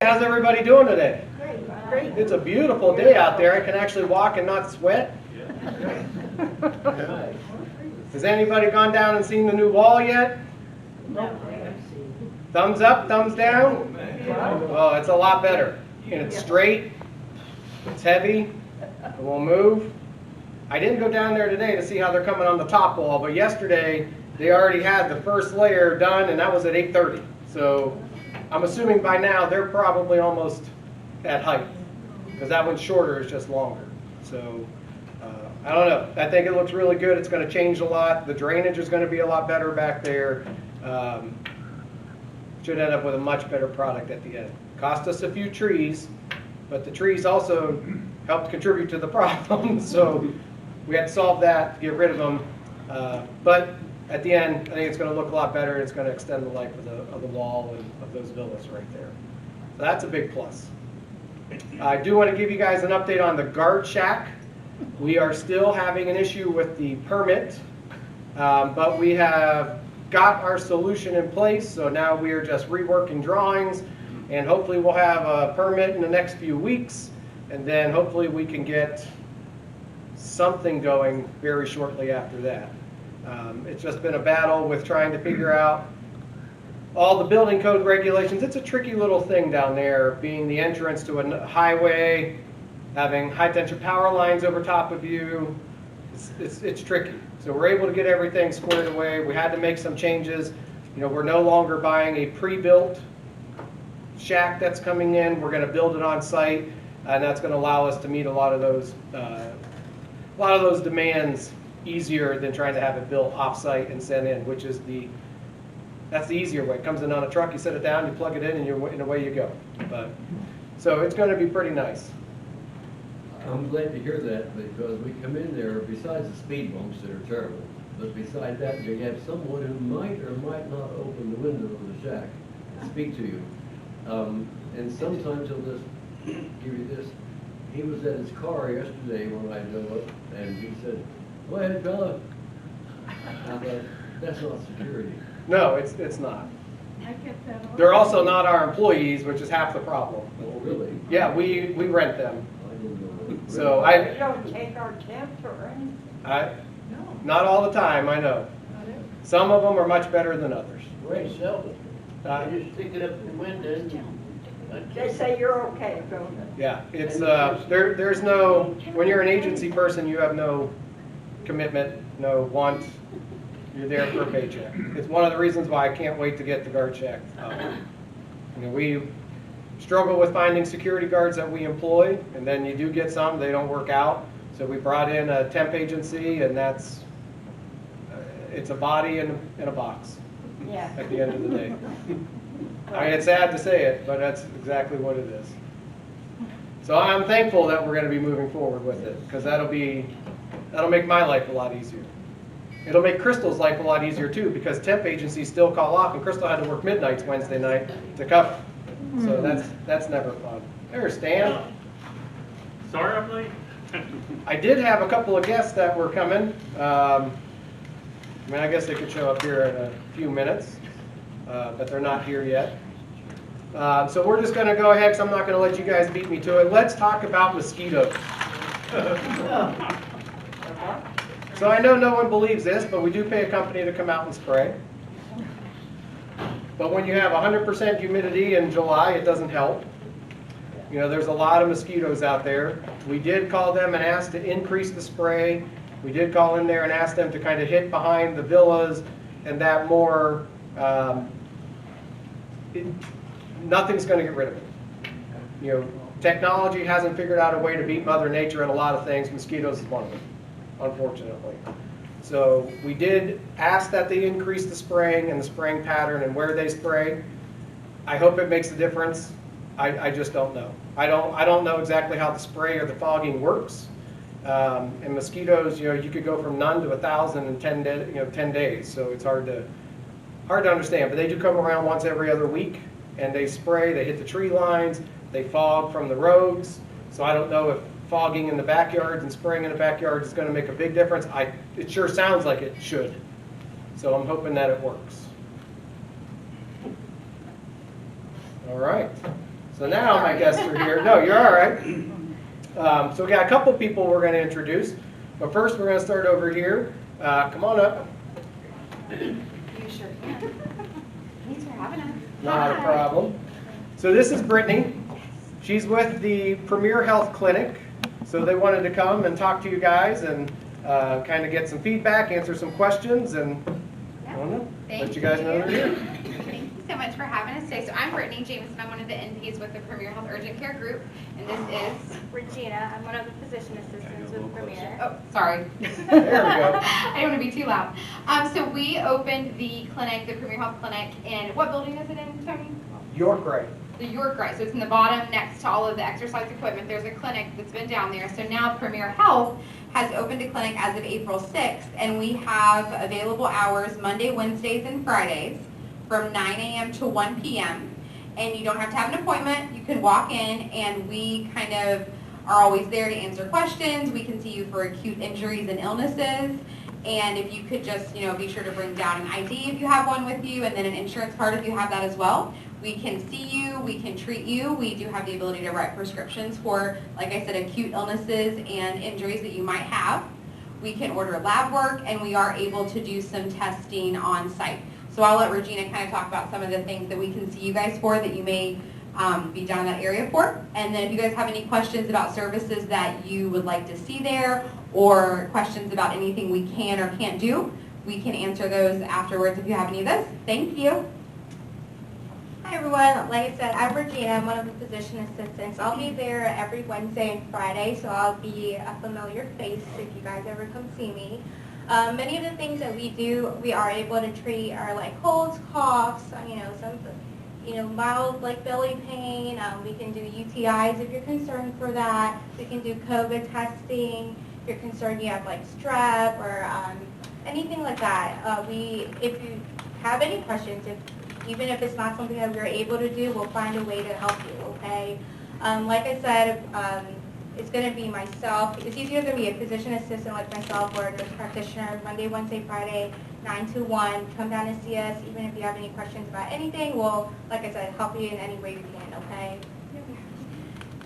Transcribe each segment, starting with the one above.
How's everybody doing today? Great. It's a beautiful day out there. I can actually walk and not sweat. Has anybody gone down and seen the new wall yet? Thumbs up, thumbs down? Oh, it's a lot better. And it's straight, it's heavy, it won't move. I didn't go down there today to see how they're coming on the top wall, but yesterday they already had the first layer done, and that was at 8:30. So I'm assuming by now they're probably almost at height, because that one's shorter, it's just longer. So I don't know. I think it looks really good. It's going to change a lot. The drainage is going to be a lot better back there. Should end up with a much better product at the end. Cost us a few trees, but the trees also helped contribute to the problem. So we had to solve that, get rid of them. But at the end, I think it's going to look a lot better. It's going to extend the life of the wall and of those villas right there. So that's a big plus. I do want to give you guys an update on the guard shack. We are still having an issue with the permit, but we have got our solution in place. So now we are just reworking drawings, and hopefully we'll have a permit in the next few weeks, and then hopefully we can get something going very shortly after that. It's just been a battle with trying to figure out all the building code regulations. It's a tricky little thing down there, being the entrance to a highway, having high tension power lines over top of you. It's tricky. So we're able to get everything squared away. We had to make some changes. You know, we're no longer buying a pre-built shack that's coming in. We're going to build it on site, and that's going to allow us to meet a lot of those demands easier than trying to have it built off-site and sent in, which is that's the easier way. It comes in on a truck, you set it down, you plug it in, and away you go. So it's going to be pretty nice. I'm glad to hear that, because we come in there, besides the speed bumps that are terrible, but beside that, you have someone who might or might not open the window of the shack and speak to you. And sometimes he'll just give you this. He was at his car yesterday when I drove up, and he said, "Go ahead, fella." I thought, that's not security. No, it's not. I get that. They're also not our employees, which is half the problem. Oh, really? Yeah, we rent them. I didn't know that. So You don't take our temps or anything? No. Not all the time, I know. Some of them are much better than others. Ray Selden. You just stick it up the window and They say you're okay, don't they? Yeah, it's there's no, when you're an agency person, you have no commitment, no want. You're there for a paycheck. It's one of the reasons why I can't wait to get the guard shack. You know, we struggle with finding security guards that we employ, and then you do get some, they don't work out. So we brought in a temp agency, and that's it's a body in a box. Yeah. At the end of the day. I mean, it's sad to say it, but that's exactly what it is. So I'm thankful that we're going to be moving forward with it, because that'll make my life a lot easier. It'll make Crystal's life a lot easier too, because temp agencies still call off, and Crystal had to work midnights Wednesday night to cover. So that's never fun. There's Stan. Sorry I'm late. I did have a couple of guests that were coming. I mean, I guess they could show up here in a few minutes, but they're not here yet. So we're just going to go ahead, because I'm not going to let you guys beat me to it. Let's talk about mosquitoes. So I know no one believes this, but we do pay a company to come out and spray. But when you have 100% humidity in July, it doesn't help. You know, there's a lot of mosquitoes out there. We did call them and ask to increase the spray. We did call in there and ask them to kind of hit behind the villas and that more. Nothing's going to get rid of it. You know, technology hasn't figured out a way to beat Mother Nature at a lot of things. Mosquitoes is one of them, unfortunately. So we did ask that they increase the spraying and the spraying pattern and where they spray. I hope it makes a difference. I just don't know. I don't know exactly how the spray or the fogging works. And mosquitoes, you know, you could go from none to 1,000 in 10 days. So it's hard to understand. But they do come around once every other week, and they spray. They hit the tree lines. They fog from the roads. So I don't know if fogging in the backyards and spraying in the backyards is going to make a big difference. It sure sounds like it should. So I'm hoping that it works. All right. So now my guests are here. No, you're all right. So we got a couple people we're going to introduce. But first we're going to start over here. Come on up. You sure can. Thanks for having us. Not a problem. So this is Brittany. She's with the Premier Health Clinic. So they wanted to come and talk to you guys and kind of get some feedback, answer some questions, and I don't know, let you guys know they're here. Thank you so much for having us today. So I'm Brittany Jameson. I'm one of the NPs with the Premier Health Urgent Care Group, and this is Regina, I'm one of the physician assistants with Premier. oh, sorry. There we go. I don't want to be too loud. So we opened the clinic, the Premier Health Clinic, in what building is it in, Tony? York Right. The York Right. So it's in the bottom next to all of the exercise equipment. There's a clinic that's been down there. So now Premier Health has opened a clinic as of April 6th, and we have available hours Monday, Wednesdays, and Fridays from 9 a.m. to 1 p.m. And you don't have to have an appointment. You can walk in, and we kind of are always there to answer questions. We can see you for acute injuries and illnesses. And if you could just, be sure to bring down an ID if you have one with you, and then an insurance card if you have that as well. We can see you, we can treat you. We do have the ability to write prescriptions for, like I said, acute illnesses and injuries that you might have. We can order lab work, and we are able to do some testing on site. So I'll let Regina kind of talk about some of the things that we can see you guys for that you may be down in that area for. And then if you guys have any questions about services that you would like to see there, or questions about anything we can or can't do, we can answer those afterwards if you have any of those. Thank you. Hi everyone, like I said, I'm Regina, I'm one of the physician assistants. I'll be there every Wednesday and Friday, so I'll be a familiar face if you guys ever come see me. Many of the things that we do, we are able to treat are like colds, coughs, some mild like belly pain. We can do UTIs if you're concerned for that. We can do COVID testing. If you're concerned you have like strep or anything like that. If you have any questions, even if it's not something that we're able to do, we'll find a way to help you, okay? Like I said, it's going to be myself. It's either going to be a physician assistant like myself or a nurse practitioner, Monday, Wednesday, Friday, 9 to 1. Come down and see us. Even if you have any questions about anything, we'll, like I said, help you in any way we can, okay?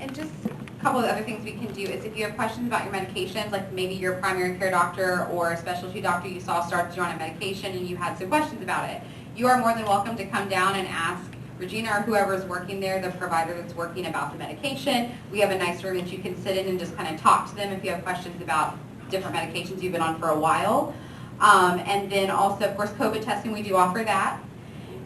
And just a couple of other things we can do is if you have questions about your medications, like maybe your primary care doctor or a specialty doctor you saw started you on a medication and you had some questions about it, you are more than welcome to come down and ask Regina or whoever is working there, the provider that's working, about the medication. We have a nice room that you can sit in and just kind of talk to them if you have questions about different medications you've been on for a while. And then also, of course, COVID testing, we do offer that.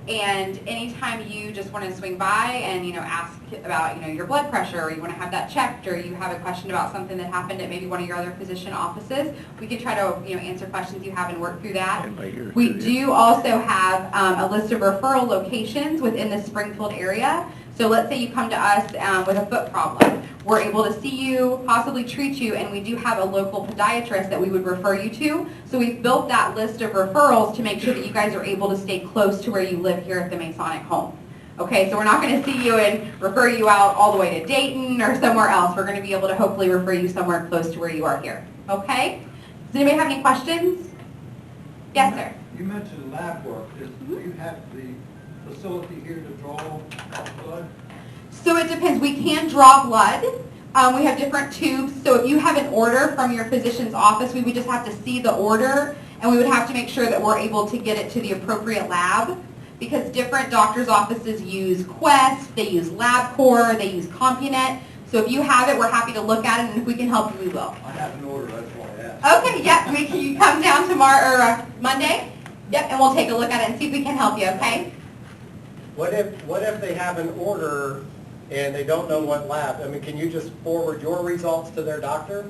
And anytime you just want to swing by and, ask about, your blood pressure, or you want to have that checked, or you have a question about something that happened at maybe one of your other physician offices, we can try to, answer questions you have and work through that. We do also have a list of referral locations within the Springfield area. So let's say you come to us with a foot problem. We're able to see you, possibly treat you, and we do have a local podiatrist that we would refer you to. So we've built that list of referrals to make sure that you guys are able to stay close to where you live here at the Masonic home. Okay, so we're not going to see you and refer you out all the way to Dayton or somewhere else. We're going to be able to hopefully refer you somewhere close to where you are here. Okay? Does anybody have any questions? Yes, sir. You mentioned lab work. Do you have the facility here to draw blood? So it depends. We can draw blood. We have different tubes. So if you have an order from your physician's office, we would just have to see the order, and we would have to make sure that we're able to get it to the appropriate lab, because different doctors' offices use Quest, they use LabCorp, they use CompuNet. So if you have it, we're happy to look at it, and if we can help you, we will. I have an order, that's why I asked. Okay, yep. You come down tomorrow or Monday, yep, and we'll take a look at it and see if we can help you, okay? What if they have an order and they don't know what lab? I mean, can you just forward your results to their doctor?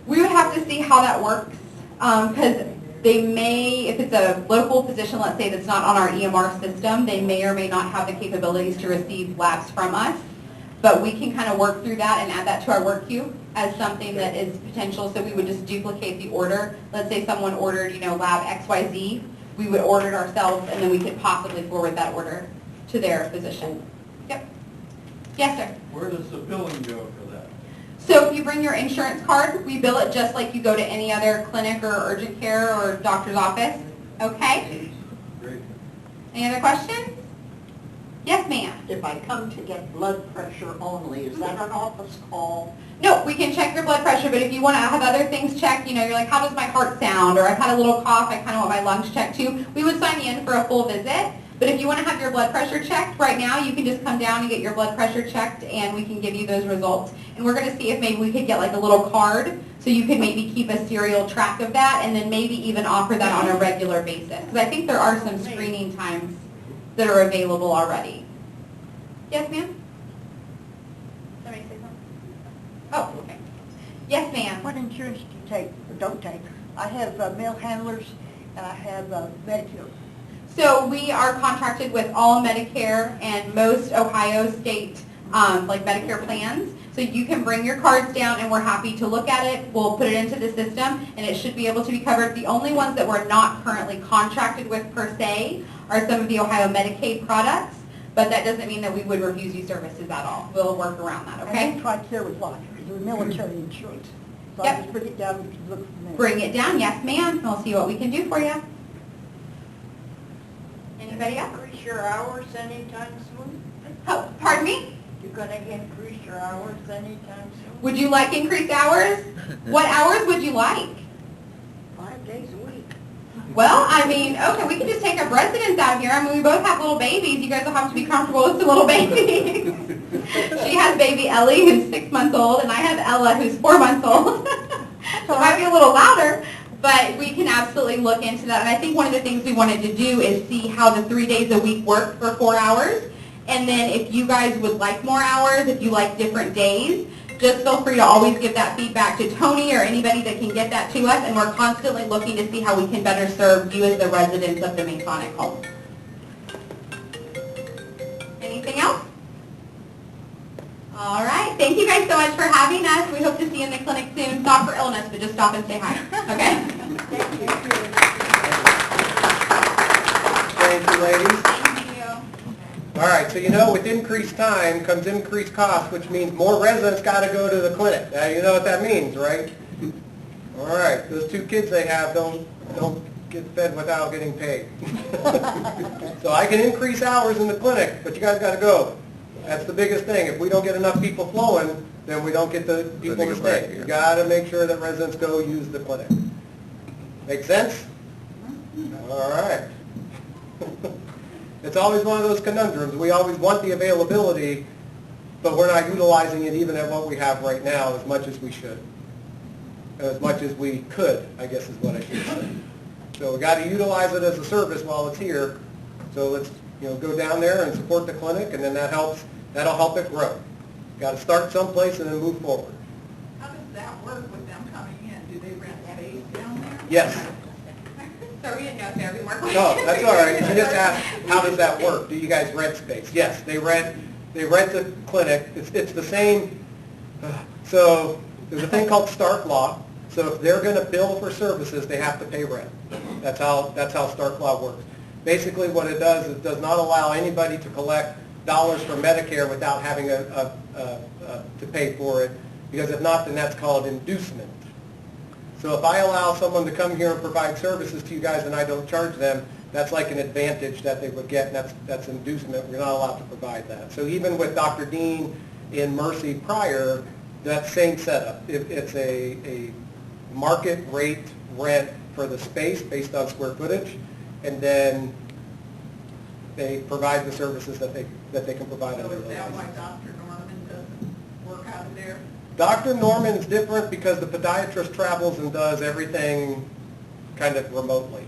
We would have to see how that works, because they may, if it's a local physician, let's say, that's not on our EMR system, they may or may not have the capabilities to receive labs from us. But we can kind of work through that and add that to our work queue as something that is potential. So we would just duplicate the order. Let's say someone ordered, lab XYZ. We would order it ourselves, and then we could possibly forward that order to their physician. Yep. Yes, sir. Where does the billing go for that? So if you bring your insurance card, we bill it just like you go to any other clinic or urgent care or doctor's office. Okay? Great. Any other questions? Yes, ma'am. If I come to get blood pressure only, is that an office call? No, we can check your blood pressure, but if you want to have other things checked, you know, you're like, how does my heart sound? Or I've had a little cough, I kind of want my lungs checked too. We would sign you in for a full visit. But if you want to have your blood pressure checked right now, you can just come down and get your blood pressure checked and we can give you those results. And we're going to see if maybe we could get like a little card so you could maybe keep a serial track of that and then maybe even offer that on a regular basis. Because I think there are some screening times that are available already. Yes, ma'am? Somebody say something? Oh, okay. Yes, ma'am. What insurance do you take or don't take? I have mail handlers and I have Medicare. So we are contracted with all Medicare and most Ohio state like Medicare plans. So you can bring your cards down and we're happy to look at it. We'll put it into the system and it should be able to be covered. The only ones that we're not currently contracted with per se are some of the Ohio Medicaid products, but that doesn't mean that we would refuse you services at all. We'll work around that, okay? And TRICARE with lodgers, or military insurance. So Yep. I just bring it down and you can look from there. Bring it down, yes ma'am, and we'll see what we can do for you. Anybody else? Increase your hours anytime soon? Oh, pardon me? You're gonna increase your hours anytime soon? Would you like increased hours? What hours would you like? 5 days a week. Well, I mean, okay, we can just take up residence out here. I mean, we both have little babies. You guys will have to be comfortable with the little babies. She has baby Ellie, who's 6 months old, and I have Ella, who's 4 months old. So it might be a little louder, but we can absolutely look into that. And I think one of the things we wanted to do is see how the 3 days a week work for 4 hours. And then if you guys would like more hours, if you like different days, just feel free to always give that feedback to Tony or anybody that can get that to us. And we're constantly looking to see how we can better serve you as the residents of the Masonic home. Anything else? All right. Thank you guys so much for having us. We hope to see you in the clinic soon. Not for illness, but just stop and say hi. Okay? Thank you. Thank you, ladies. Thank you. All right, so you know with increased time comes increased cost, which means more residents got to go to the clinic. Now you know what that means, right? All right, those 2 kids they have don't get fed without getting paid. So I can increase hours in the clinic, but you guys got to go. That's the biggest thing. If we don't get enough people flowing, then we don't get the people to stay. You got to make sure that residents go use the clinic. Make sense? All right. It's always one of those conundrums. We always want the availability, but we're not utilizing it even at what we have right now as much as we should. As much as we could, I guess is what I should say. So we got to utilize it as a service while it's here. So let's go down there and support the clinic, and then that'll help it grow. Got to start someplace and then move forward. How does that work with them coming in? Do they rent space down there? Yes. So we didn't know if there would be more questions. No, that's all right. You just asked, how does that work? Do you guys rent space? Yes, they rent the clinic. It's the same. So there's a thing called Stark Law. So if they're going to bill for services, they have to pay rent. That's how Stark Law works. Basically what it does is it does not allow anybody to collect dollars from Medicare without having to pay for it, because if not, then that's called inducement. So if I allow someone to come here and provide services to you guys and I don't charge them, that's like an advantage that they would get, and that's inducement. We're not allowed to provide that. So even with Dr. Dean in Mercy prior, that same setup. It's a market rate rent for the space based on square footage, and then they provide the services that they can provide under the license. Dr. Norman doesn't work out of there? Dr. Norman is different because the podiatrist travels and does everything kind of remotely.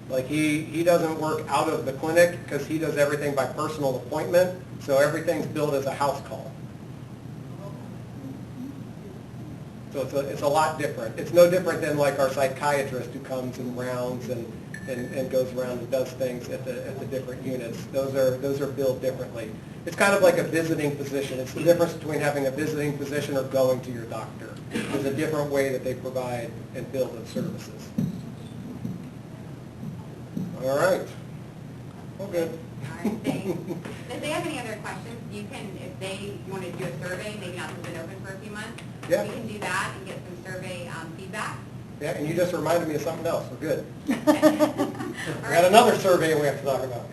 Like he doesn't work out of the clinic because he does everything by personal appointment, so everything's billed as a house call. So it's a lot different. It's no different than like our psychiatrist who comes and rounds and goes around and does things at the different units. Those are billed differently. It's kind of like a visiting physician. It's the difference between having a visiting physician or going to your doctor. There's a different way that they provide and bill those services. All right. Well, good. All right, thanks. If they have any other questions, you can, if they want to do a survey, maybe not have been open for a few months, Yeah. we can do that and get some survey feedback. Yeah, and you just reminded me of something else, we're good. All We got right. another survey we have to talk about.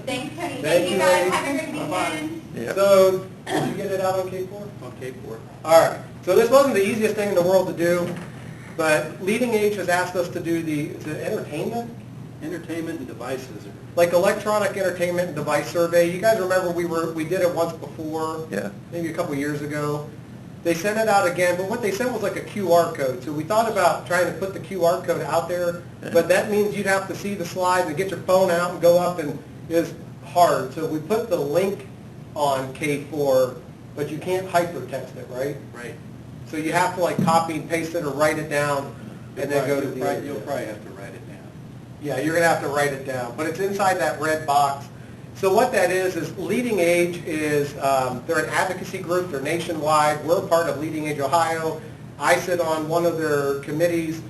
Thanks, Tony. Thank you, guys. ladies. Have a good weekend. Yeah. So, did you get it out on K4? On K4. All right, so this wasn't the easiest thing in the world to do, but Leading Age has asked us to do the entertainment? Entertainment and devices. Like electronic entertainment and device survey. You guys remember we did it once before? Yeah. Maybe a couple years ago. They sent it out again, but what they sent was like a QR code. So we thought about trying to put the QR code out there, but that means you'd have to see the slide and get your phone out and go up, and it's hard. So we put the link on K4, but you can't hypertext it, right? Right. So you have to like copy and paste it or write it down and then go to the... You'll probably have to write it down. Yeah, you're going to have to write it down, but it's inside that red box. So what that is Leading Age is, they're an advocacy group, they're nationwide. We're part of Leading Age Ohio. I sit on one of their committees.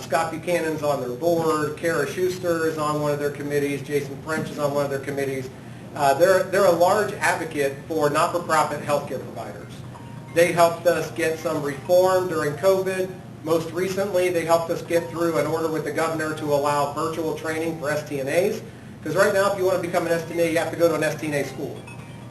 Scott Buchanan's on their board. Kara Schuster is on one of their committees. Jason French is on one of their committees. They're a large advocate for not-for-profit healthcare providers. They helped us get some reform during COVID. Most recently, they helped us get through an order with the governor to allow virtual training for STNAs. Because right now, if you want to become an STNA, you have to go to an STNA school.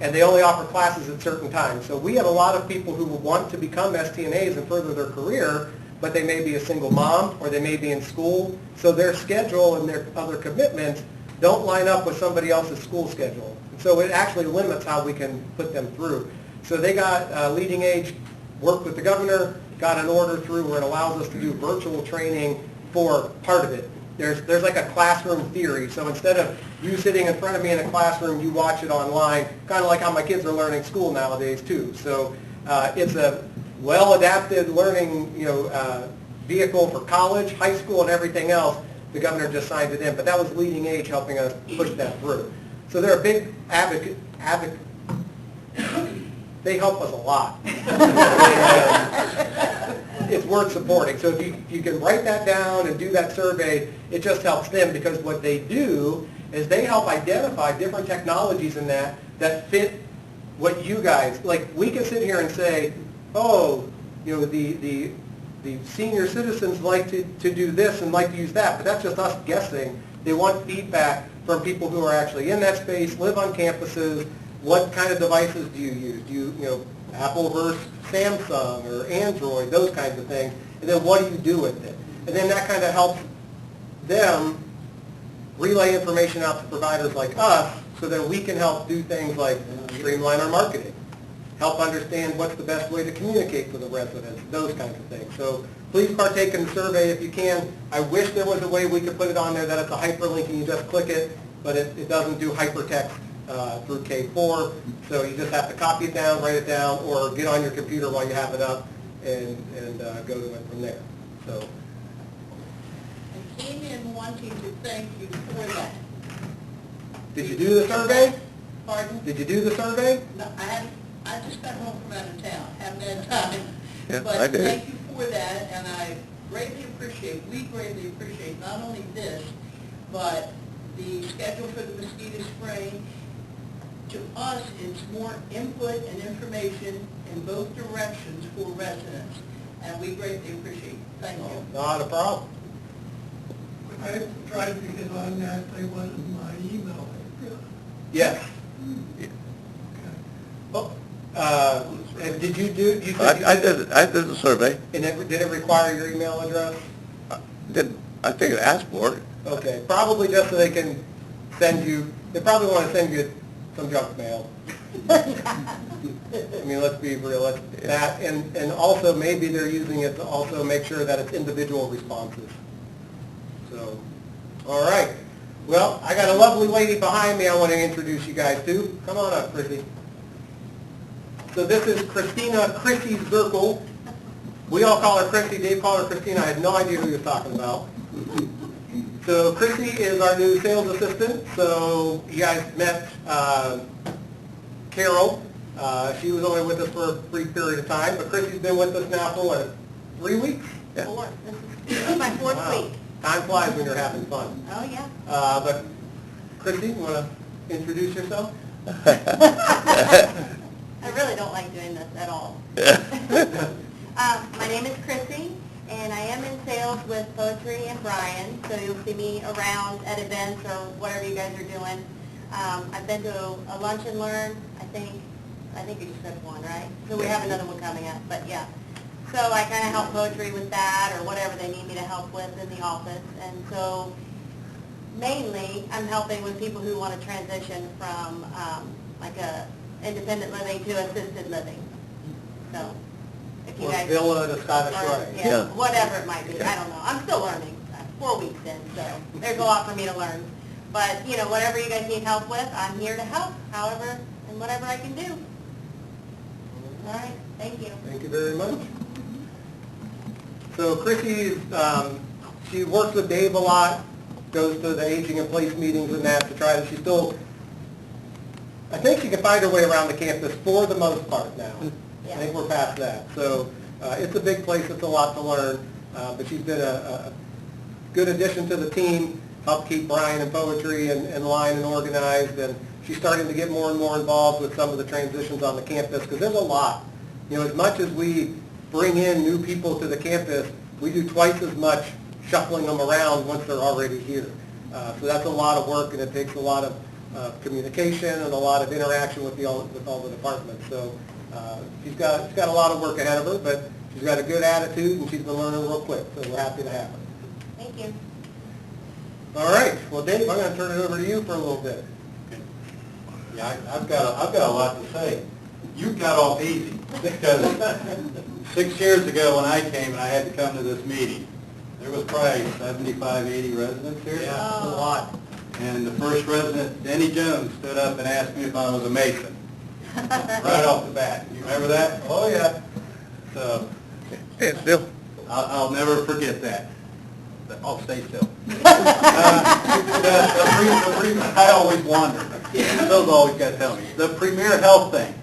And they only offer classes at certain times. So we have a lot of people who want to become STNAs and further their career, but they may be a single mom or they may be in school. So their schedule and their other commitments don't line up with somebody else's school schedule. So it actually limits how we can put them through. So they got Leading Age, worked with the governor, got an order through where it allows us to do virtual training for part of it. There's like a classroom theory. So instead of you sitting in front of me in a classroom, you watch it online, kind of like how my kids are learning school nowadays too. So it's a well-adapted learning vehicle for college, high school, and everything else. The governor just signed it in, but that was Leading Age helping us push that through. So they're a big advocate. They help us a lot. It's worth supporting. So if you can write that down and do that survey, it just helps them, because what they do is they help identify different technologies in that fit what you guys, like we can sit here and say, oh, the senior citizens like to do this and like to use that, but that's just us guessing. They want feedback from people who are actually in that space, live on campuses. What kind of devices do you use? Do you Apple versus Samsung or Android, those kinds of things, and then what do you do with it? And then that kind of helps them relay information out to providers like us so that we can help do things like streamline our marketing, help understand what's the best way to communicate to the residents, those kinds of things. So please partake in the survey if you can. I wish there was a way we could put it on there that it's a hyperlink and you just click it, but it doesn't do hypertext through K4, so you just have to copy it down, write it down, or get on your computer while you have it up and go to it from there. So. I came in wanting to thank you for that. Did you do the survey? Pardon? Did you do the survey? No, I just got home from out of town, haven't had time. Yeah, But I did. thank you for that, and I greatly appreciate, we greatly appreciate not only this, but the schedule for the mosquito spraying. To us, it's more input and information in both directions for residents, and we greatly appreciate it. Thank you. Not a problem. I tried to get on that, they wanted my email address. Yes. Oh, and did you do? You said you I did the survey. And did it require your email address? I think it asked for it. Okay, probably just so they can send you. They probably want to send you some junk mail. I mean, let's be real. That and also maybe they're using it to also make sure that it's individual responses. So, all right. Well, I got a lovely lady behind me I want to introduce you guys to. Come on up, Chrissy. So this is Chrissy Zirkle. We all call her Chrissy. Dave called her Christina. I had no idea who he was talking about. So Chrissy is our new sales assistant. So you guys met Carol. She was only with us for a brief period of time, but Chrissy's been with us now for what, 3 weeks? Yeah. 4. This is my 4th Wow. week. Time flies when you're having fun. Oh, yeah. But Chrissy, you want to introduce yourself? I really don't like doing this at all. My name is Chrissy, and I am in sales. around at events or whatever you guys are doing. I've been to a lunch and learn, I think you just said one, right? So we have another one coming up, but yeah. So I kind of help poetry with that or whatever they need me to help with in the office. And so mainly I'm helping with people who want to transition from like a independent living to assisted living. So if you Or guys... villa to Scottish or, Rite. yeah, whatever it might be. I don't know. I'm still learning. 4 weeks in, so there's a lot for me to learn. But, you know, whatever you guys need help with, I'm here to help, however and whatever I can do. All right, thank you. Thank you very much. So Chrissy, she works with Dave a lot, goes to the aging in place meetings and that to try to, she's still, I think she can find her way around the campus for the most part now. I think we're past that. So it's a big place, it's a lot to learn, but she's been a good addition to the team, helped keep Brian and poetry in line and organized, and she's starting to get more and more involved with some of the transitions on the campus, because there's a lot. You know, as much as we bring in new people to the campus, we do twice as much shuffling them around once they're already here. So that's a lot of work, and it takes a lot of communication and a lot of interaction with all the departments. So she's got a lot of work ahead of her, but she's got a good attitude, and she's been learning real quick, so we're happy to have her. Thank you. All right, well, Dave, I'm going to turn it over to you for a little bit. Yeah, I've got a lot to say. You got off easy, because 6 years ago when I came and I had to come to this meeting, there was probably 75, 80 residents here. Yeah, that's a lot. And the first resident, Denny Jones, stood up and asked me if I was a Mason, right off the bat. You remember that? Oh, yeah. So Yeah, still. I'll never forget that. I'll stay still. I always wonder. Those always got to tell me. The Premier Health thing.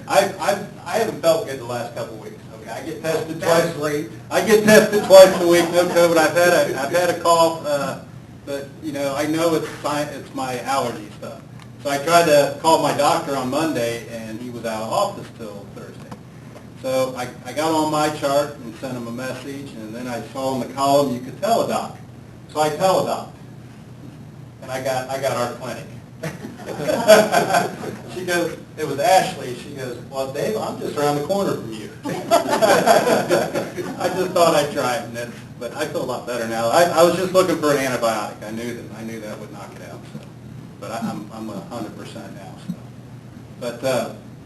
I haven't felt good the last couple of weeks. Okay, I get tested twice. Great. I get tested twice a week. No COVID. I've had a cough, but you know I know it's my allergy stuff. So I tried to call my doctor on Monday, and he was out of office till Thursday. So I got on my chart and sent him a message, and then I saw in the column you could teledoc. So I teledoc, and I got our clinic. She goes, it was Ashley. She goes, well, Dave, I'm just around the corner from you. I just thought I'd try it, but I feel a lot better now. I was just looking for an antibiotic. I knew that would knock it out. So, but I'm 100% now. So, but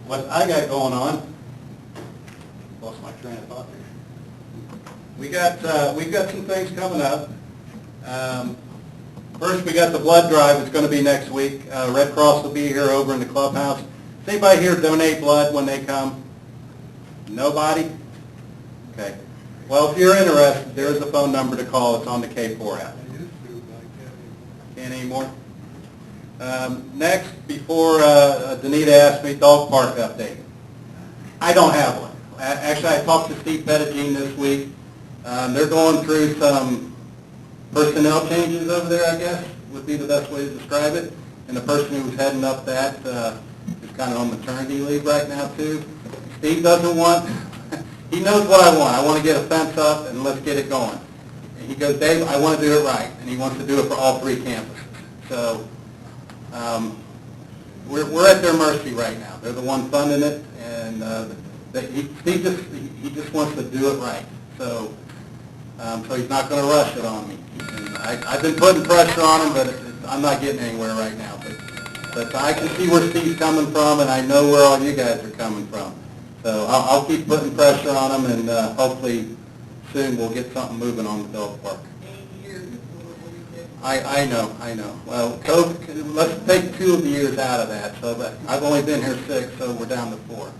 what I got going on. Lost my train of thought there. We've got some things coming up. First, we got the blood drive. It's going to be next week. Red Cross will be here over in the clubhouse. Does anybody here donate blood when they come? Nobody? Okay. Well, if you're interested, there is a phone number to call. It's on the K4 app. Can't anymore? Next, before Danita asked me, dog park update. I don't have one. Actually, I talked to Steve Pettigene this week. They're going through some personnel changes over there, I guess, would be the best way to describe it. And the person who's heading up that is kind of on maternity leave right now, too. Steve doesn't want, he knows what I want. I want to get a fence up and let's get it going. And he goes, Dave, I want to do it right. And he wants to do it for all 3 campuses. So we're at their mercy right now. They're the one funding it, and he just wants to do it right. So so he's not going to rush it on me. And I've been putting pressure on him, but I'm not getting anywhere right now. But I can see where Steve's coming from, and I know where all you guys are coming from. So I'll keep putting pressure on him, and hopefully soon we'll get something moving on the dog park. I know. Well, let's take 2 of the years out of that. So I've only been here 6, so we're down to 4.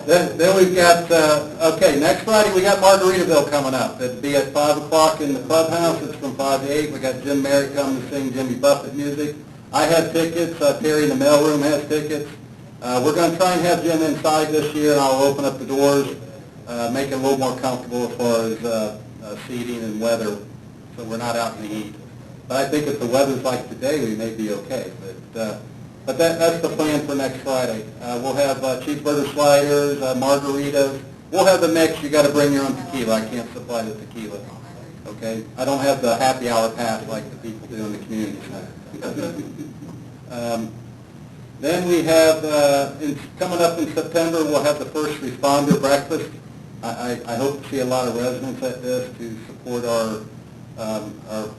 Then we've got, okay, next Friday we got Margaritaville coming up. It'll be at 5 o'clock in the clubhouse. It's from 5 to 8. We got Jim Merritt coming to sing Jimmy Buffett music. I have tickets. Terry in the mailroom has tickets. We're going to try and have Jim inside this year, and I'll open up the doors, make it a little more comfortable as far as seating and weather, so we're not out in the heat. But I think if the weather's like today, we may be okay. But But that's the plan for next Friday. We'll have cheeseburger sliders, margaritas. We'll have the mix. You got to bring your own tequila. I can't supply the tequila. Okay? I don't have the happy hour pass like the people do in the community center. Then we have, coming up in September, we'll have the first responder breakfast. I hope to see a lot of residents at this to support our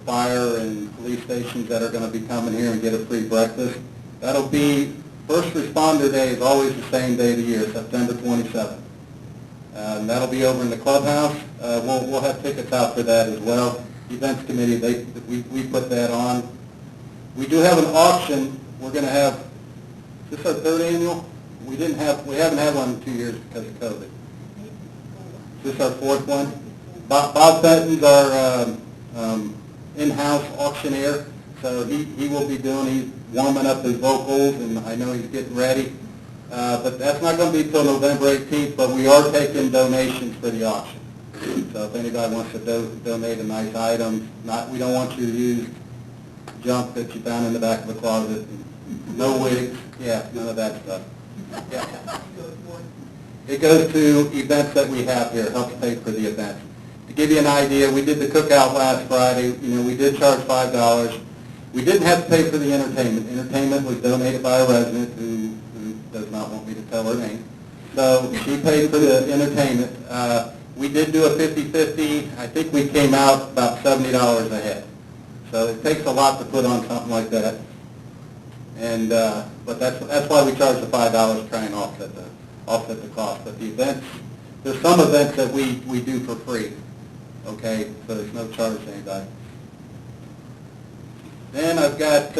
fire and police stations that are going to be coming here and get a free breakfast. That'll be, First Responder Day is always the same day of the year, September 27th. And that'll be over in the clubhouse. We'll have tickets out for that as well. Events committee, we put that on. We do have an auction. We're going to have, this is our third annual. We haven't had one in 2 years because of COVID. This is our fourth one. Bob Fenton's our in-house auctioneer, so he will be he's warming up his vocals, and I know he's getting ready. But that's not going to be till November 18th, but we are taking donations for the auction. So if anybody wants to donate a nice item, we don't want you to use junk that you found in the back of the closet. No wigs, none of that stuff. Yeah. It goes to events that we have here, helps pay for the events. To give you an idea, we did the cookout last Friday. We did charge $5. We didn't have to pay for the entertainment. Entertainment was donated by a resident who does not want me to tell her name. So she paid for the entertainment. We did do a 50-50. I think we came out about $70 a head. So it takes a lot to put on something like that. And but that's why we charge the $5 to try and offset the cost. But the events, there's some events that we do for free. Okay, so there's no charge to anybody. Then I've got,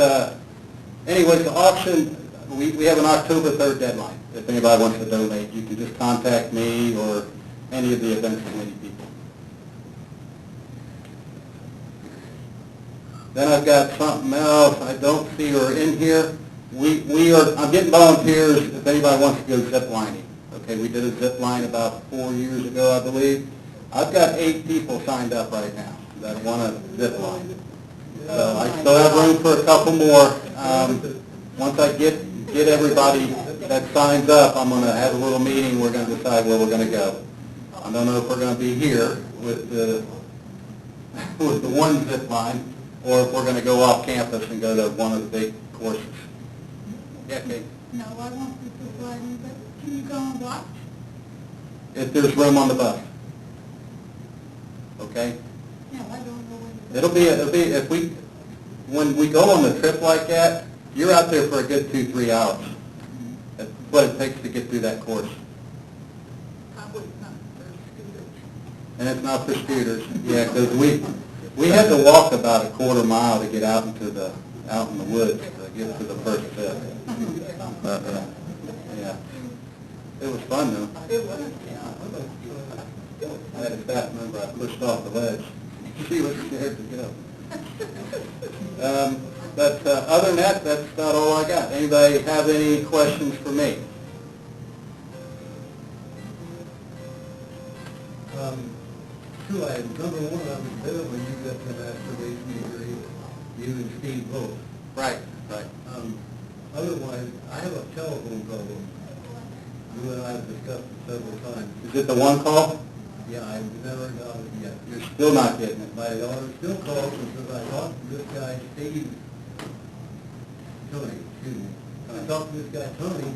anyways, the auction, we have an October 3rd deadline. If anybody wants to donate, you can just contact me or any of the events committee people. Then I've got something else. I don't see her in here. I'm getting volunteers if anybody wants to go zip lining. Okay, we did a zip line about 4 years ago, I believe. I've got 8 people signed up right now that want to zip line. So I still have room for a couple more. Once I get everybody that signs up, I'm going to have a little meeting. We're going to decide where we're going to go. I don't know if we're going to be here with the one zip line, or if we're going to go off campus and go to one of the big courses. Yeah, Kate? No, I won't be providing, but can you go and watch? If there's room on the bus. Okay? Yeah, I don't know when. It'll be when we go on the trip like that, you're out there for a good 2-3 hours. That's what it takes to get through that course. Probably not for scooters. And it's not for scooters. Yeah, because we had to walk about a quarter mile to get out in the woods to get to the first zip. Yeah. It was fun though. It was, yeah. I had a staff member I pushed off the ledge. She was scared to go. But other than that, that's about all I got. Anybody have any questions for me? Two items. Number one, I was there when you got to that masturbation degree, you and Steve both. Right. Otherwise, I have a telephone problem. You and I have discussed it several times. Is it the one call? Yeah, I've never got it yet. You're still not getting it. My daughter still calls and says, I talked to this guy, Tony. I talked to this guy, Tony,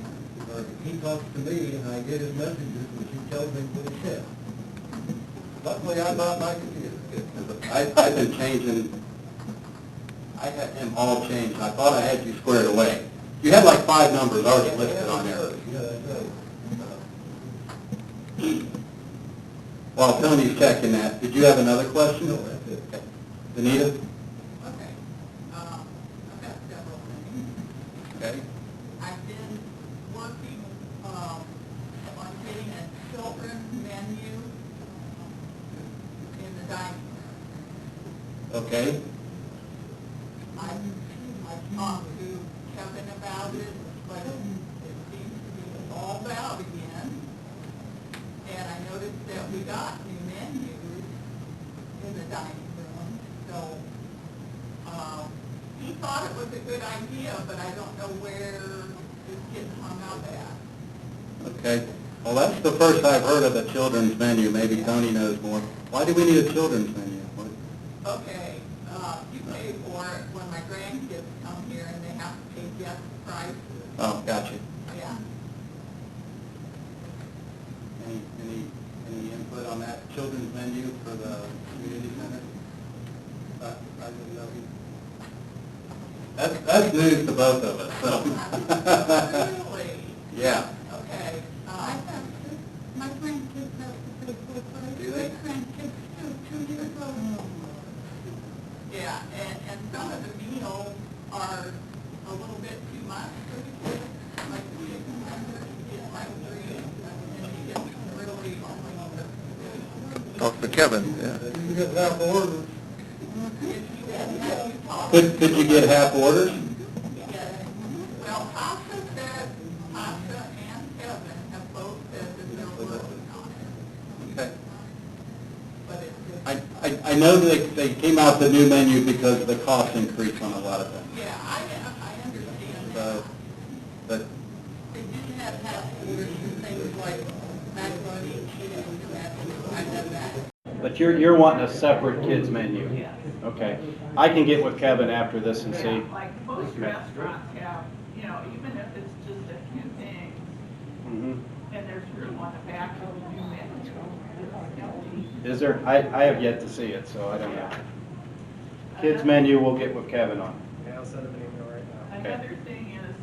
or he talks to me, and I get his messages, and she tells me what he said. Luckily, I'm not my computer. I've been changing. I had him all changed. I thought I had you squared away. You had like 5 numbers already listed on there. Yeah, that's right. While Tony's checking that, did you have another question? No, that's it. Okay. Anita? Okay. I've got several things. Okay. I've been working on getting a children's menu in the dining room. Okay. I've talked to Kevin about it, but it seems to be all out again. And I noticed that we got new menus in the dining room, so, he thought it was a good idea, but I don't know where this gets hung up at. Okay. Well, that's the first I've heard of a children's menu. Maybe Tony knows more. Why do we need a children's menu? Okay, you pay for it when my grandkids come here and they have to pay guest prices. Oh, gotcha. Yeah. Any input on that children's menu for the community center? I didn't know. That's news to both of us, so. Really? Yeah. Okay. My grandkids have to pay for it, but I Do they? grandkids too, 2 years old. Yeah, and some of the meals are a little bit too much for the kids, like the chicken tenders, you get like 3, and you get really only. Talk to Kevin, yeah. You get half orders. Could you get half orders? Well, Tasha said, Tasha and Kevin have both said that they're working on it. Okay. But it's just, I know that they came out with the new menu because of the cost increase on a lot of things. yeah, I understand that. So, but They didn't have orders for things like macaroni and cheese and that. I know that. But you're wanting a separate kids menu? Okay. I can get with Kevin after this and see. Yeah, like most restaurants have, you know, even if it's just a few things, Mhm. and there's room on the back of the new menu. Is there? I have yet to see it, so I don't know. Kids menu, we'll get with Kevin on. Yeah, I'll send him an email right now. Another thing is,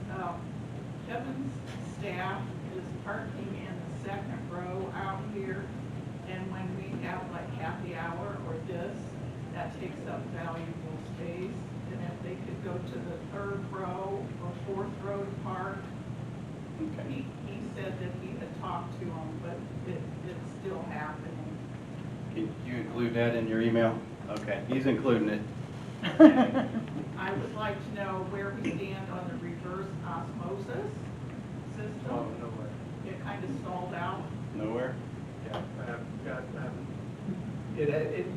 Kevin's staff is parking in the second row out here, and when we have like happy hour or this, that takes up valuable space. And if they could go to the 3rd row or 4th row to park, Okay. he said that he had talked to them, but it's still happening. Can you include that in your email? Okay, he's including it. I would like to know where we stand on the reverse osmosis Oh, system. nowhere. It kind of stalled out. Nowhere? Yeah,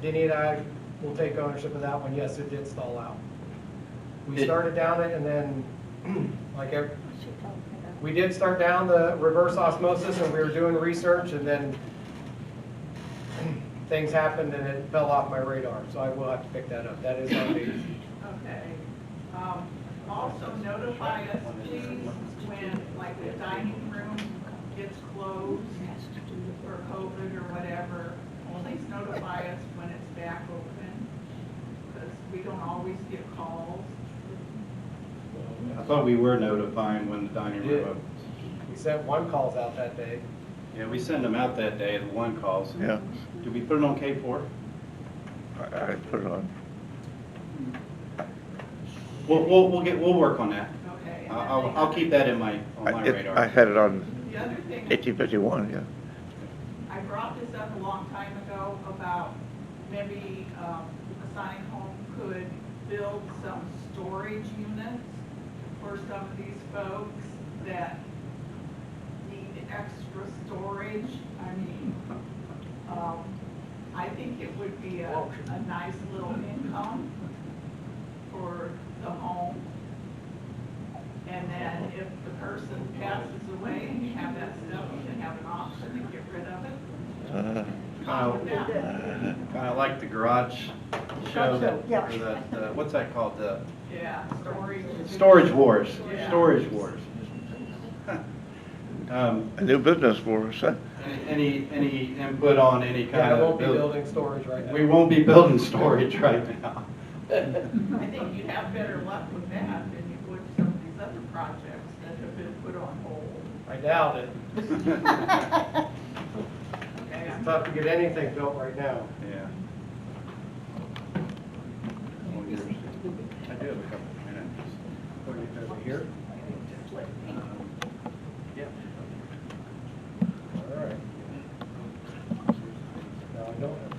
Denny and I will take ownership of that one. Yes, it did stall out. We started down it and then, we did start down the reverse osmosis and we were doing research and then things happened and it fell off my radar. So I will have to pick that up. That is on me. Okay. Also notify us, please, when, like, the dining room gets closed for COVID or whatever. Please notify us when it's back open, because we don't always get calls. I thought we were notifying when the dining We did. room opened. We sent 1 calls out that day. Yeah, we send them out that day, the 1 calls. Yeah, Did we put it on K4? I put it on. We'll work on that. Okay. I'll keep that on my radar. I had it on The other thing. 1851, yeah. I brought this up a long time ago about maybe Assign Home could build some storage units for some of these folks that need extra storage. I mean, I think it would be a nice little income for the home. And then if the person passes away and you have that stuff, you can have an option to get rid of it. Kind of like the garage show that, Yeah. or that, what's that called? The Yeah, storage. Storage Wars. Yeah. Storage Wars. A new business for us, huh? Any input on any kind Yeah, of? I won't be building storage right now. We won't be building storage right now. I think you'd have better luck with that than you would some of these other projects that have been put on hold. I doubt it. Okay, It's tough to get anything built right now. Yeah. I do have a couple of minutes. Over here? Yeah. All right. No, I don't have.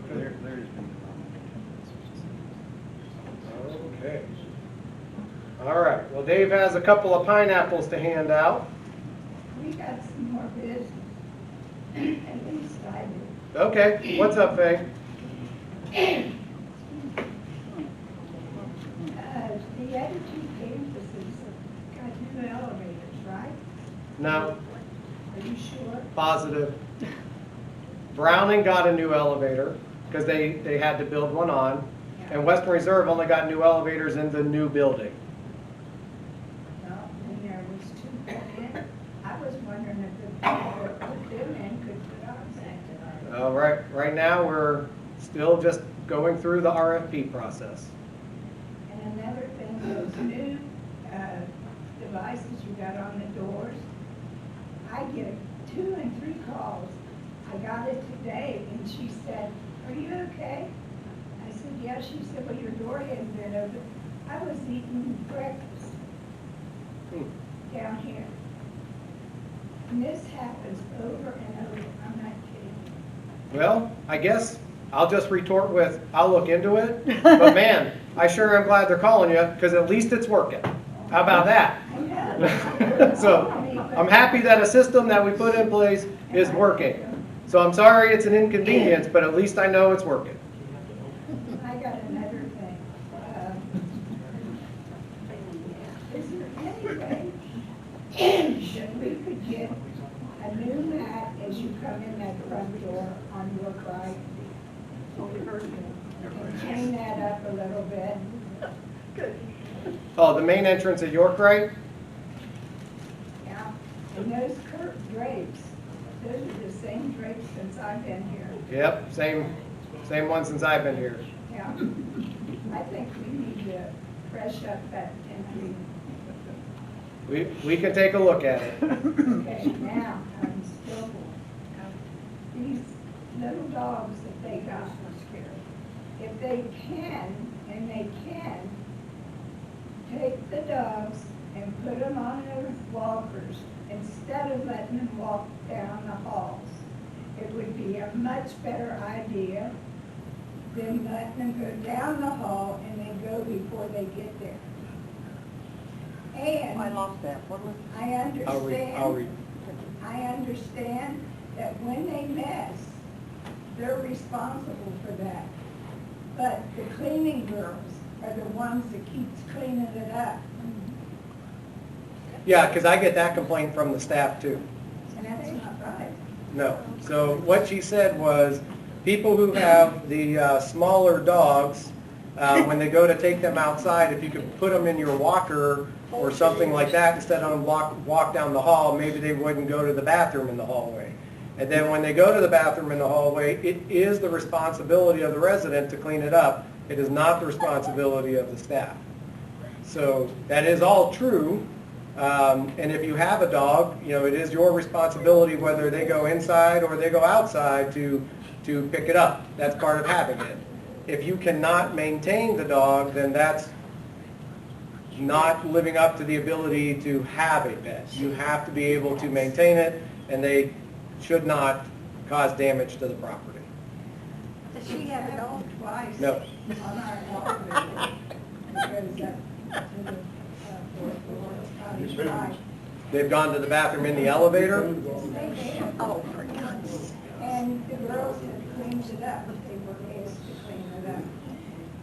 There's been. Okay. All right, well, Dave has a couple of pineapples to hand out. We got some more business. At least I do. Okay, what's up, Faye? The other two campuses have got new elevators, right? No, Are you sure? positive. Browning got a new elevator because they had to build one on. And Western Reserve only got new elevators in the new building. No, and there was two put in. I was wondering if the people that put them in could put ours in. Right now, we're still just going through the RFP process. And another thing, those new devices you got on the doors, I get 2 and 3 calls. I got it today, and she said, "Are you okay?" I said, "Yeah." She said, "Well, your door hadn't been open." I was eating breakfast down here. And this happens over and over. I'm not kidding. Well, I guess I'll just retort with, I'll look into it. But man, I sure am glad they're calling you, because at least it's working. How about that? I know. So I'm happy that a system that we put in place is working. So I'm sorry it's an inconvenience, but at least I know it's working. I got another thing. Is there any way that we could get a new mat as you come in that front door on your right? And clean that up a little bit. Oh, the main entrance at York, right? Yeah, and those curved drapes, those are the same drapes since I've been here. Yep, same one since I've been here. Yeah, I think we need to fresh up that entry. We can take a look at it. Okay, now, I'm still, these little dogs that they got are scared. If they can, and they can, take the dogs and put them on their walkers instead of letting them walk down the halls. It would be a much better idea than letting them go down the hall and then go before they get there. And I lost that. What was? I understand. I'll read. I understand that when they mess, they're responsible for that. But the cleaning girls are the ones that keeps cleaning it up. Yeah, because I get that complaint from the staff too. And that's not right. No. So what she said was, people who have the smaller dogs, when they go to take them outside, if you could put them in your walker or something like that instead of them walk down the hall, maybe they wouldn't go to the bathroom in the hallway. And then when they go to the bathroom in the hallway, it is the responsibility of the resident to clean it up. It is not the responsibility of the staff. So that is all true. And if you have a dog, it is your responsibility whether they go inside or they go outside to pick it up. That's part of having it. If you cannot maintain the dog, then that's not living up to the ability to have a pet. You have to be able to maintain it, and they should not cause damage to the property. Does she have a dog twice? No. On our property. Because They've gone to the bathroom in the elevator. Oh, for God's sake. And the girls have cleaned it up. They were asked to clean it up.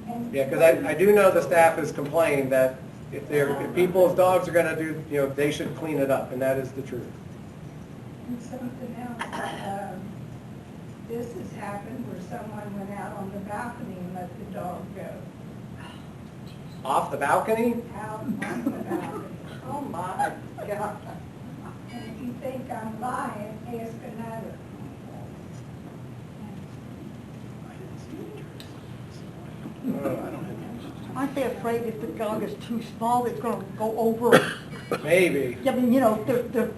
And Yeah, because I do know the staff has complained that if people's dogs are going to do, they should clean it up, and that is the truth. And something else, this has happened where someone went out on the balcony and let the dog go. Off the balcony? Out on the balcony. Oh, my God. And if you think I'm lying, ask another. Aren't they afraid if the dog is too small, it's going to go over? Maybe. I mean, they're... Is the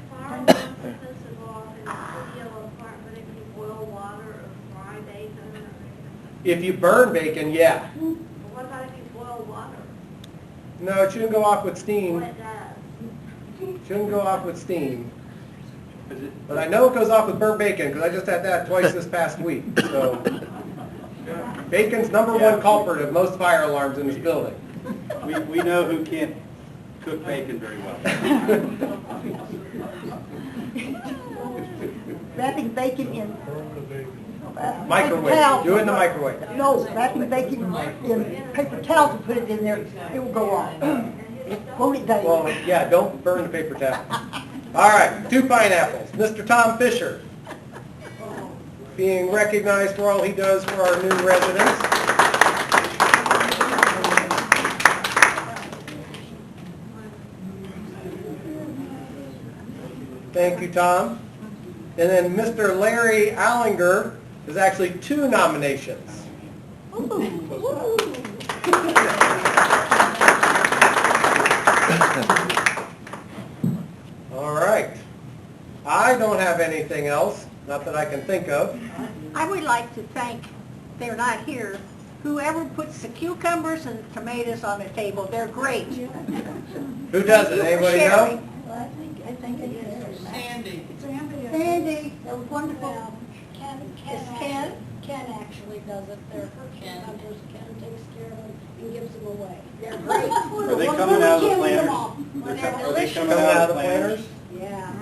fire alarm supposed to go off in the studio apartment if you boil water or fry bacon? If you burn bacon, yeah. What about if you boil water? No, it shouldn't go off with Well, steam. it does. Shouldn't go off with steam. But I know it goes off with burnt bacon, because I just had that twice this past week. So bacon's #1 culprit of most fire alarms in this building. We know who can't cook bacon very well. Wrapping bacon in Microwave, towels. do it in the microwave. No, vacuum baking in paper towels and put it in there, it will go off. Won't it, Dave? Well, yeah, don't burn the paper towel. All right, 2 pineapples. Mr. Tom Fisher, being recognized for all he does for our new residents. Thank you, Tom. And then Mr. Larry Allinger is actually 2 nominations. All right. I don't have anything else, not that I can think of. I would like to thank, they're not here, whoever puts the cucumbers and the tomatoes on the table. They're great. Who does it? Anybody know? I think it is. Sandy. Sandy, that was wonderful. Ken actually does it. They're cucumbers. Ken takes care of them and gives them away. They're great. Are they coming out of the planters? Are they coming out of the planters? Yeah.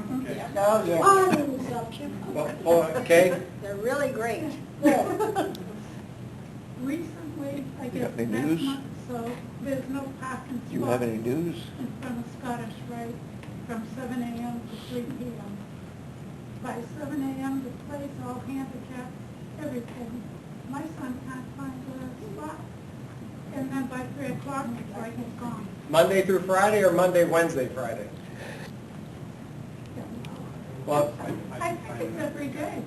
Oh, yeah. Tons of cucumbers. Oh, okay. They're really great. Recently, I You guess have any last news? month, so there's no parking Do you have any news? in front of Scottish Rite from 7 a.m. to 3 p.m. By 7 a.m., the place all handicapped, everything. My son can't find a spot. And then by 3 o'clock, it's like it's gone. Monday through Friday or Monday, Wednesday, Friday? Well, I think it's every day.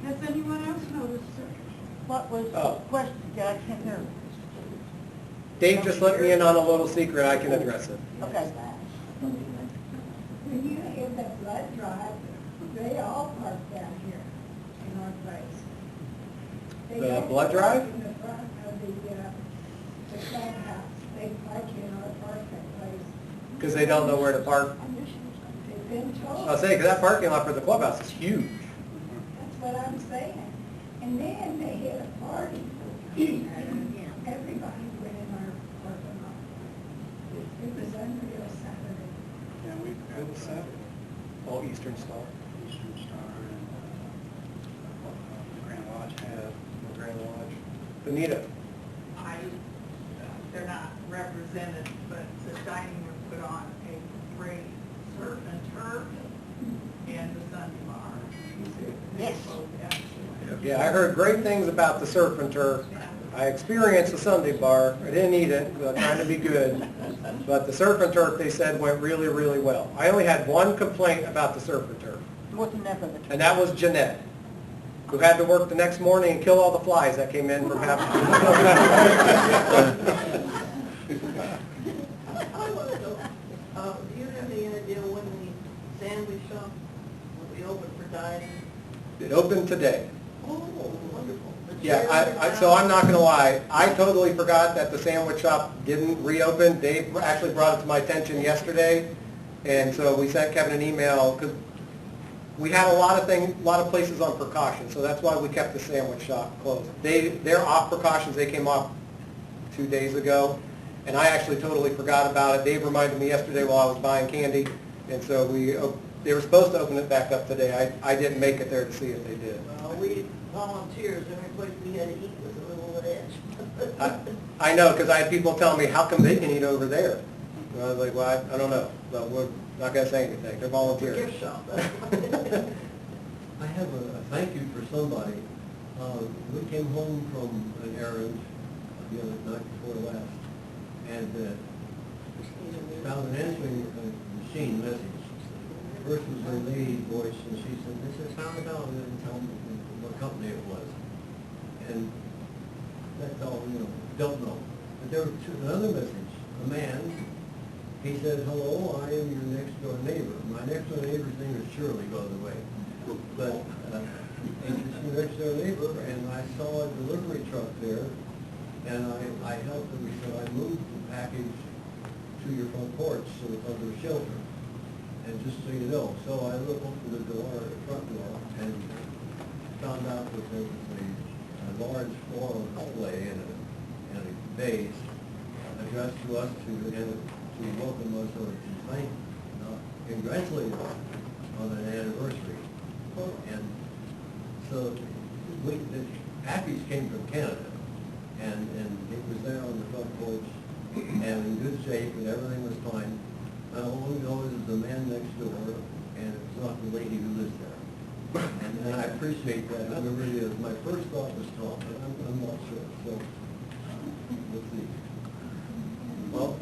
Has anyone else noticed it? What was the Oh. question? Yeah, I can't hear. Dave just let me in on a little secret. I can address it. Okay. When you have that blood drive, they all park down here in our place. They The don't blood park drive? in the front of the clubhouse. They park in our parking place. Because they don't know where to park. They've been told. I'll say, because that parking lot for the clubhouse is huge. That's what I'm saying. And then they had a party. And everybody went in our parking lot. It was unreal Saturday. Yeah, we've It was got Saturday. Oh, Eastern Star. Eastern Star and Grand Lodge have. Grand Lodge. Benita. They're not represented, but the dining room put on a great surf and turf and the Sunday bar. Yes. Yeah, I heard great things about the surf and turf. I experienced the Sunday bar. I didn't eat it, but I'm trying to be good. But the surf and turf, they said, went really, really well. I only had one complaint about the surf and turf, What's enough of it? and that was Jeanette, who had to work the next morning and kill all the flies that came in from having. I want to know, do you have any idea when the sandwich shop will be open for dining? It opened today. Oh, wonderful. The Yeah, chairs are so down. I'm not gonna lie, I totally forgot that the sandwich shop didn't reopen. Dave actually brought it to my attention yesterday, and so we sent Kevin an email, because we had a lot of places on precaution, so that's why we kept the sandwich shop closed. They're off precautions, they came off 2 days ago, and I actually totally forgot about it. Dave reminded me yesterday while I was buying candy, and so they were supposed to open it back up today. I didn't make it there to see if they did. We volunteers, every place we had to eat was a little edge. I know, because I had people tell me, how come they can eat over there? And I was like, well, I don't know, but we're not going to say anything, they're volunteers. Gift shop. I have a thank you for somebody. We came home from an errand the other night before last, and found an answering machine message. First was her lady voice, and she said, "This is how it goes," and tell me what company it was. And that's all, don't know. But there was another message, a man. He said, "Hello, I am your next door neighbor." My next door neighbor's name is Shirley, by the way. But he's your next door neighbor, and I saw a delivery truck there, and I helped him. He said, "I moved the package to your front porch, so it's under shelter. And just so you know," so I looked open the door, the front door, and found out that there was a large floral display and a vase addressed to us to welcome us or to thank, congratulate us on an anniversary. And so So, the Appy's came from Canada, and it was there on the front porch, and in good shape, and everything was fine. All we know is the man next door, and it's not the lady who lives there. And I appreciate that, whoever it is. My first thought was Tom, but I'm not sure, so, let's see. Well,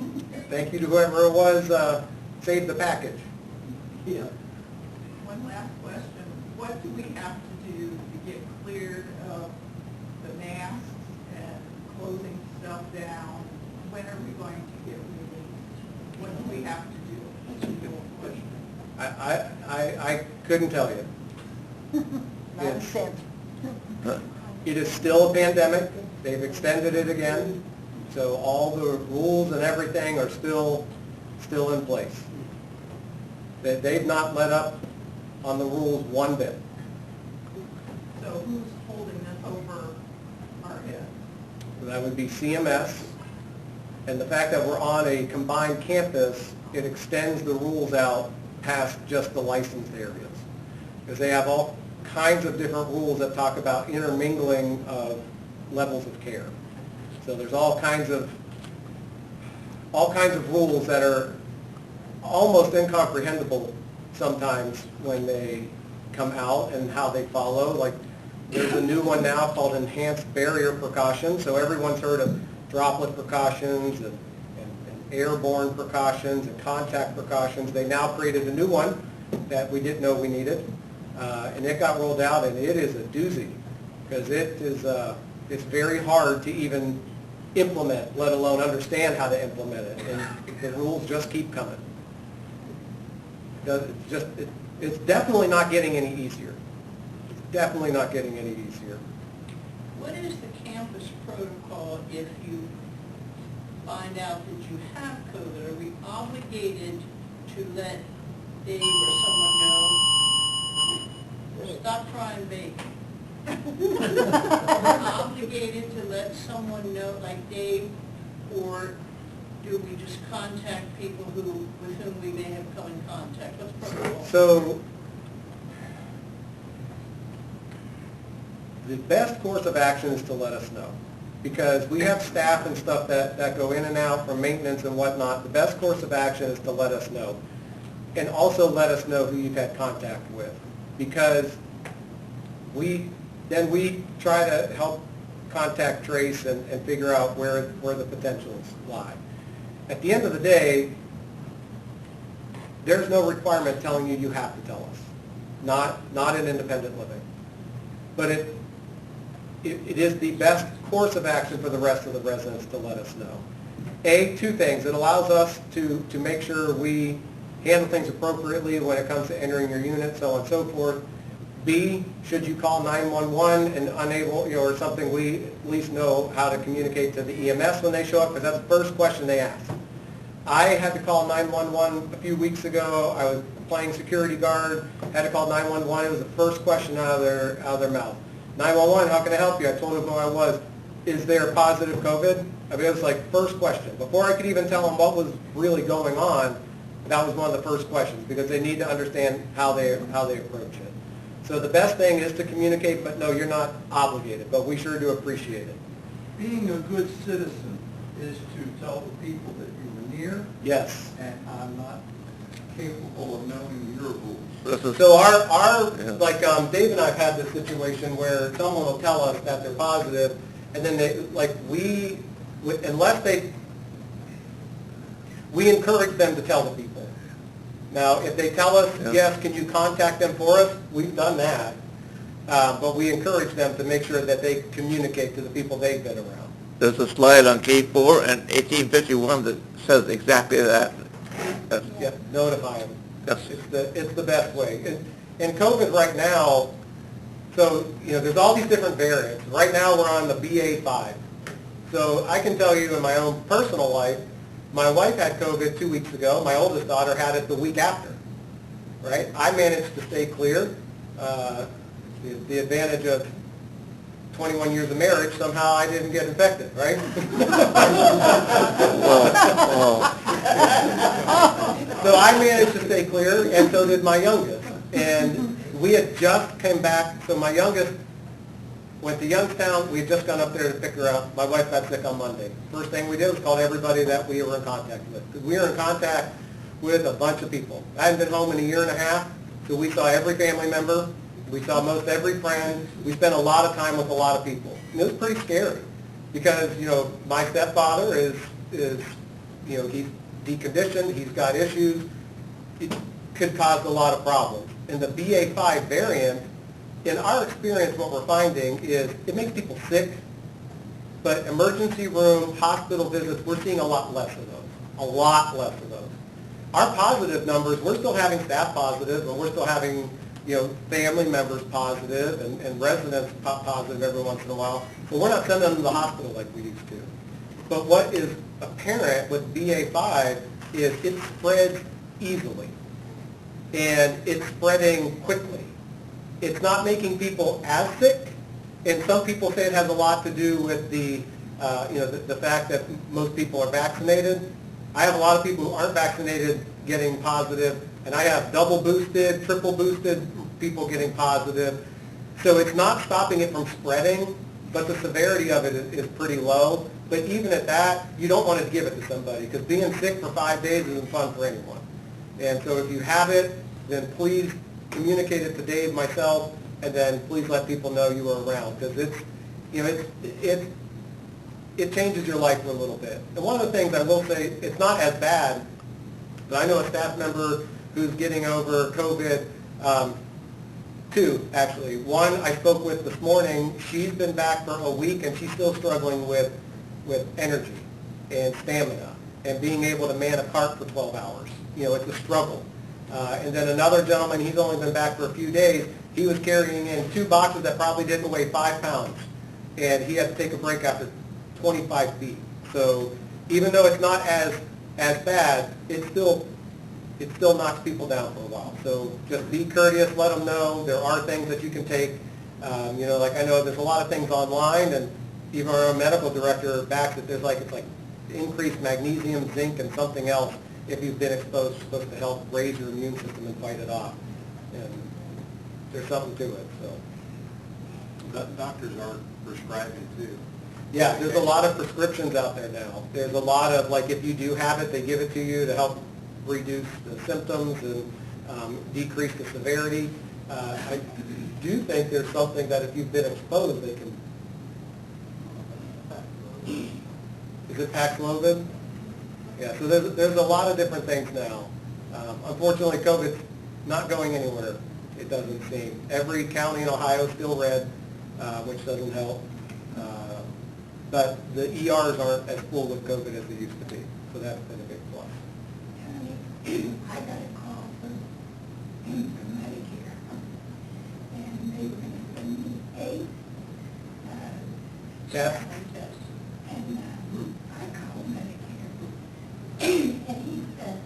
thank you to whoever it was, saved the package. Yeah. One last question. What do we have to do to get cleared of the masks and closing stuff down? When are we going to get released? What do we have to do? That's a good question. I couldn't tell you. Nonsense. It is still a pandemic. They've extended it again. So all the rules and everything are still in place. They've not let up on the rules one bit. So who's holding this over our head? So that would be CMS. And the fact that we're on a combined campus, it extends the rules out past just the licensed areas. Because they have all kinds of different rules that talk about intermingling of levels of care. So there's all kinds of rules that are almost incomprehensible sometimes when they come out and how they follow. Like there's a new one now called Enhanced Barrier Precaution. So everyone's heard of droplet precautions and airborne precautions and contact precautions. They now created a new one that we didn't know we needed. And it got rolled out, and it is a doozy because it's very hard to even implement, let alone understand how to implement it. And the rules just keep coming. It's definitely not getting any easier. It's definitely not getting any easier. What is the campus protocol if you find out that you have COVID? Are we obligated to let Dave or someone know? Stop trying bacon. We're obligated to let someone know, like Dave, or do we just contact people with whom we may have come in contact? What's protocol? So the best course of action is to let us know. Because we have staff and stuff that go in and out from maintenance and whatnot. The best course of action is to let us know. And also let us know who you've had contact with. Because we try to help contact trace and figure out where the potentials lie. At the end of the day, there's no requirement telling you have to tell us. Not in independent living. But it is the best course of action for the rest of the residents to let us know. Two things. It allows us to make sure we handle things appropriately when it comes to entering your unit, so on and so forth. B, should you call 911 and unable, or something, we at least know how to communicate to the EMS when they show up, because that's the first question they ask. I had to call 911 a few weeks ago. I was playing security guard, had to call 911. It was the first question out of their mouth. 911, how can I help you? I told them who I was. Is there positive COVID? I mean, it was like first question. Before I could even tell them what was really going on, that was one of the first questions, because they need to understand how they approach it. So the best thing is to communicate, but no, you're not obligated, but we sure do appreciate it. Being a good citizen is to tell the people that you were near. Yes. And I'm not capable of knowing your rules. So like Dave and I have had this situation where someone will tell us that they're positive, and then we encourage them to tell the people. Now, if they tell us, yes, can you contact them for us? We've done that. But we encourage them to make sure that they communicate to the people they've been around. There's a slide on K4 and 1851 that says exactly that. Yep, notify them. Yes. It's the best way. In COVID right now, so, there's all these different variants. Right now we're on the BA5. So I can tell you in my own personal life, my wife had COVID 2 weeks ago. My oldest daughter had it the week after, right? I managed to stay clear. The advantage of 21 years of marriage, somehow I didn't get infected, right? So I managed to stay clear, and so did my youngest. And we had just come back, so my youngest went to Youngstown. We had just gone up there to pick her up. My wife got sick on Monday. First thing we did was call everybody that we were in contact with. Because we were in contact with a bunch of people. I hadn't been home in a year and a half, so we saw every family member. We saw most every friend. We spent a lot of time with a lot of people. And it was pretty scary because, you know, my stepfather is you know, he's deconditioned. He's got issues. It could cause a lot of problems. And the BA5 variant, in our experience, what we're finding is it makes people sick, but emergency room, hospital visits, we're seeing a lot less of those. A lot less of those. Our positive numbers, we're still having staff positive, and we're still having, you know, family members positive and residents positive every once in a while, but we're not sending them to the hospital like we used to. But what is apparent with BA5 is it spreads easily, and it's spreading quickly. It's not making people as sick, and some people say it has a lot to do with the, you know, the fact that most people are vaccinated. I have a lot of people who aren't vaccinated getting positive, and I have double boosted, triple boosted people getting positive. So it's not stopping it from spreading, but the severity of it is pretty low. But even at that, you don't want to give it to somebody, because being sick for 5 days isn't fun for anyone. And so if you have it, then please communicate it to Dave, myself, and then please let people know you are around, because it's, you know, it changes your life for a little bit. And one of the things I will say, it's not as bad, but I know a staff member who's getting over COVID, two, actually. One I spoke with this morning, she's been back for a week, and she's still struggling with energy and stamina and being able to man a cart for 12 hours. You know, it's a struggle. And then another gentleman, he's only been back for a few days. He was carrying in 2 boxes that probably didn't weigh 5 pounds, and he had to take a break after 25 feet. So even though it's not as bad, it still knocks people down for a while. So just be courteous, let them know there are things that you can take. You know, like I know there's a lot of things online, and even our own medical director backs it. There's it's like increased magnesium, zinc, and something else. If you've been exposed, it's supposed to help raise your immune system and fight it off. And there's something to it. So Doctors are prescribing too. yeah, there's a lot of prescriptions out there now. There's a lot of, like, if you do have it, they give it to you to help reduce the symptoms and decrease the severity. I do think there's something that if you've been exposed, they can. Is it Paxlovid? Yeah, so there's a lot of different things now. Unfortunately, COVID's not going anywhere, it doesn't seem. Every county in Ohio is still red, which doesn't help. But the ERs aren't as full with COVID as they used to be, so that's been a big plus. I got a call from Medicare, and they were going to send me 8 Tests? and I called Medicare, and he said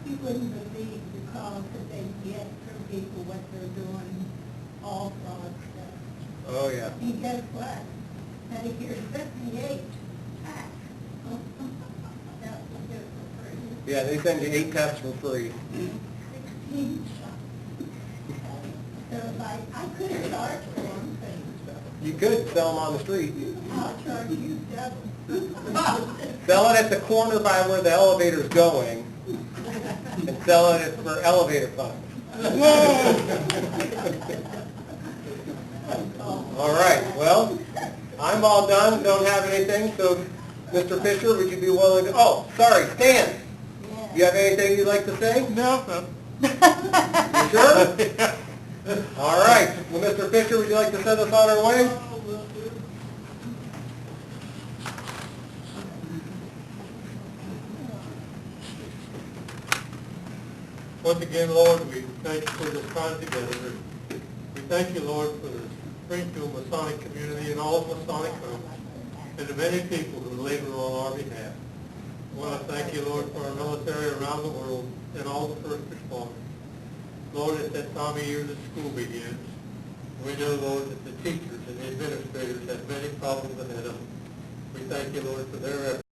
he wouldn't believe the calls that they get from people, what they're doing, all fraud stuff. Oh, yeah. And guess what? Medicare sent me 8 tax. That was good for free. Yeah, they send you 8 tests for free. 16 shots. So like, I couldn't charge for them, You could sell them on the street. I'll charge you double. Sell it at the corner by where the elevator's going, and sell it for elevator funds. All right, well, I'm all done, don't have anything, so Mr. Fisher, would you be willing to, oh, sorry, Stan, you have anything you'd like to say? No. You sure? All right, well, Mr. Fisher, would you like to send us on our way? Once again, Lord, we thank you for this time together. We thank you, Lord, for the Springfield Masonic community and all of Masonic homes, and the many people who labor on our behalf. I want to thank you, Lord, for our military around the world and all the first responders. Lord, at that time of year that school begins, we know, Lord, that the teachers and the administrators have many problems ahead of them. We thank you, Lord, for their efforts.